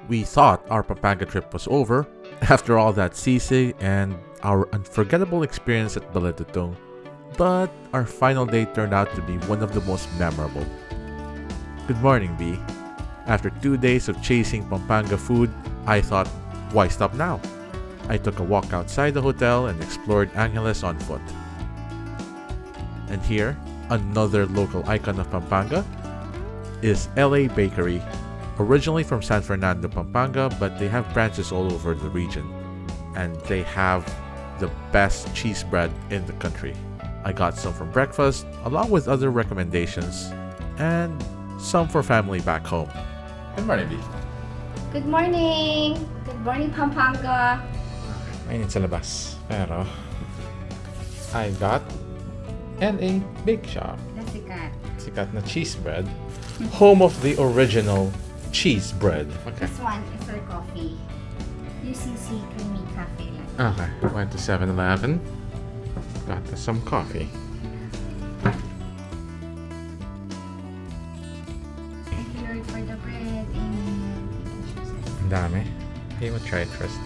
We thought our Pampanga trip was over after all that sisig and our unforgettable experience at Balatutong, but our final day turned out to be one of the most memorable. Good morning, B. After 2 days of chasing Pampanga food, I thought, why stop now? I took a walk outside the hotel and explored Angeles on foot. And here, another local icon of Pampanga is LA Bakery, originally from San Fernando, Pampanga, but they have branches all over the region. And they have the best cheese bread in the country. I got some for breakfast, along with other recommendations, and some for family back home. Good morning, B. Good morning! Good morning, Pampanga! Mainit sa labas. Pero, I got LA Bake Shop. Sikat. Sikat na cheese bread. Home of the original cheese bread. Okay. This one is our coffee. UCC Creamy Cafe lang. Okay. Went to 7-Eleven. Got some coffee. For the bread and Ang dami. Okay, we'll try it first.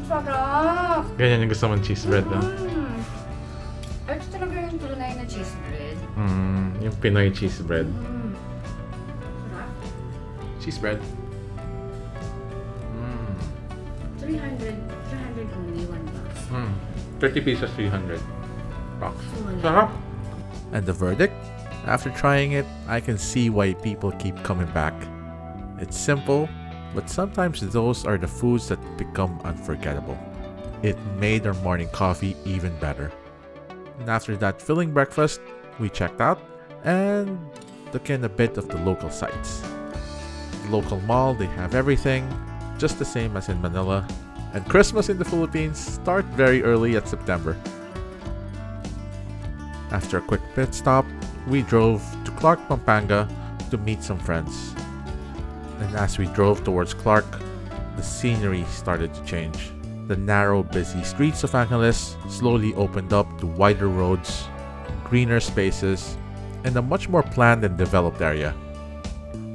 ang sarap! Ganyan yung gusto mong cheese bread, no? Ito talaga yung tunay na cheese bread. Yung Pinoy cheese bread. Sarap. Cheese bread. 300 only, $1. 30 pesos, 300 bucks. Wala. Sarap! And the verdict? After trying it, I can see why people keep coming back. It's simple, but sometimes those are the foods that become unforgettable. It made our morning coffee even better. And after that filling breakfast, we checked out and took in a bit of the local sights. The local mall, they have everything, just the same as in Manila. And Christmas in the Philippines start very early at September. After a quick pit stop, we drove to Clark, Pampanga to meet some friends. And as we drove towards Clark, the scenery started to change. The narrow, busy streets of Angeles slowly opened up to wider roads, greener spaces, and a much more planned and developed area.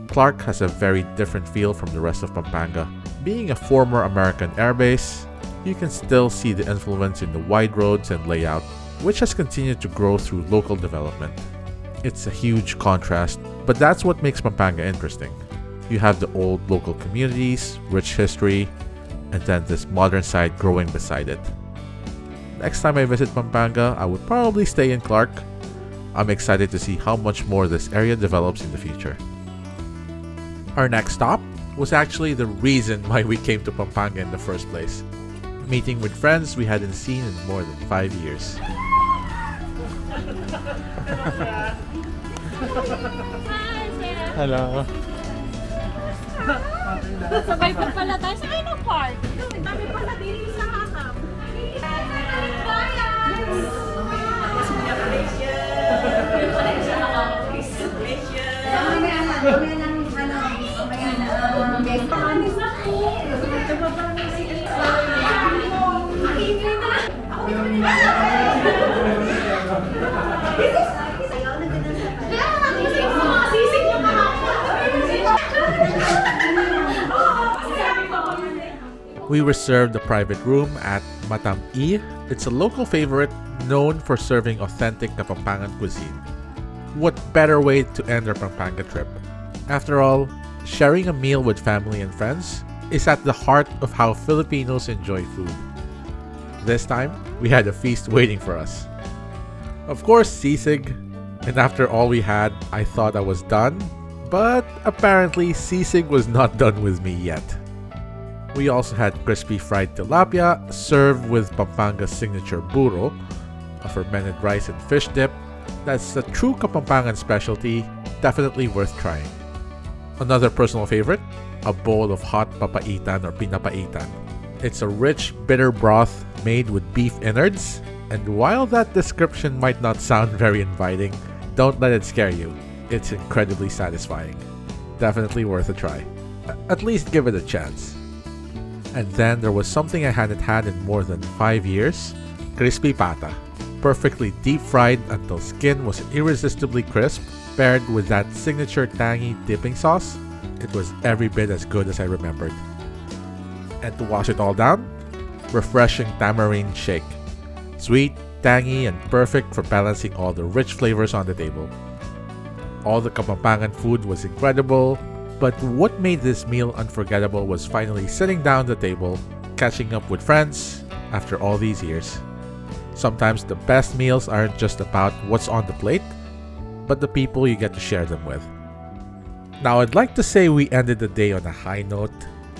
Clark has a very different feel from the rest of Pampanga. Being a former American airbase, you can still see the influence in the wide roads and layout, which has continued to grow through local development. It's a huge contrast, but that's what makes Pampanga interesting. You have the old local communities, rich history, and then this modern side growing beside it. Next time I visit Pampanga, I would probably stay in Clark. I'm excited to see how much more this area develops in the future. Our next stop was actually the reason why we came to Pampanga in the first place. Meeting with friends we hadn't seen in more than 5 years. Hello. Sabay pa pala tayo sa Pinoy Park. Dami pala dito sa hakap. We reserved a private room at Matam-ih. It's a local favorite known for serving authentic Kapampangan cuisine. What better way to end our Pampanga trip? After all, sharing a meal with family and friends is at the heart of how Filipinos enjoy food. This time, we had a feast waiting for us. Of course, sisig. And after all we had, I thought I was done. But apparently, sisig was not done with me yet. We also had crispy fried tilapia served with Pampanga's signature buro, a fermented rice and fish dip that's a true Kapampangan specialty, definitely worth trying. Another personal favorite, a bowl of hot papaitan or pinapaitan. It's a rich, bitter broth made with beef innards, and while that description might not sound very inviting, don't let it scare you. It's incredibly satisfying. Definitely worth a try. At least give it a chance. And then there was something I hadn't had in more than 5 years, crispy pata. perfectly deep fried until skin was irresistibly crisp, paired with that signature tangy dipping sauce. It was every bit as good as I remembered. And to wash it all down, refreshing tamarind shake. Sweet, tangy, and perfect for balancing all the rich flavors on the table. All the Kapampangan food was incredible, but what made this meal unforgettable was finally sitting down at the table, catching up with friends after all these years. Sometimes the best meals aren't just about what's on the plate, but the people you get to share them with. Now, I'd like to say we ended the day on a high note,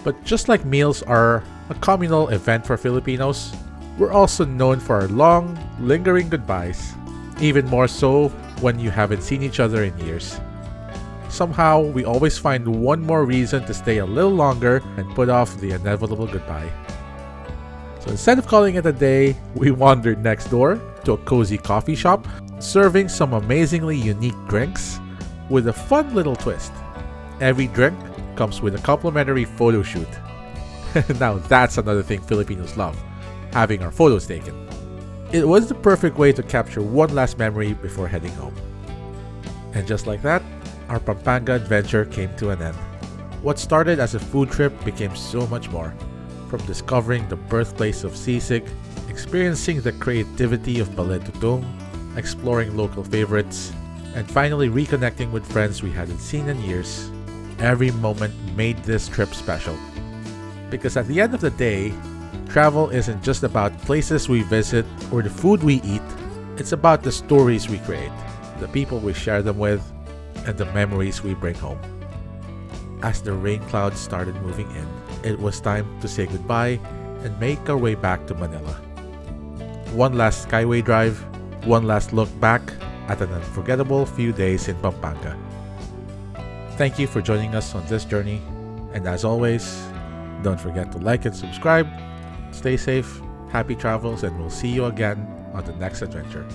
but just like meals are a communal event for Filipinos, we're also known for our long, lingering goodbyes, even more so when you haven't seen each other in years. Somehow, we always find one more reason to stay a little longer and put off the inevitable goodbye. So instead of calling it a day, we wandered next door to a cozy coffee shop, serving some amazingly unique drinks with a fun little twist. Every drink comes with a complimentary photo shoot. Now that's another thing Filipinos love, having our photos taken. It was the perfect way to capture one last memory before heading home. And just like that, our Pampanga adventure came to an end. What started as a food trip became so much more. From discovering the birthplace of sisig, experiencing the creativity of baled tutung, exploring local favorites, and finally reconnecting with friends we hadn't seen in years, every moment made this trip special. Because at the end of the day, travel isn't just about places we visit or the food we eat, it's about the stories we create, the people we share them with, and the memories we bring home. As the rain clouds started moving in, it was time to say goodbye and make our way back to Manila. One last skyway drive, one last look back at an unforgettable few days in Pampanga. Thank you for joining us on this journey, and as always, don't forget to like and subscribe. Stay safe, happy travels, and we'll see you again on the next adventure.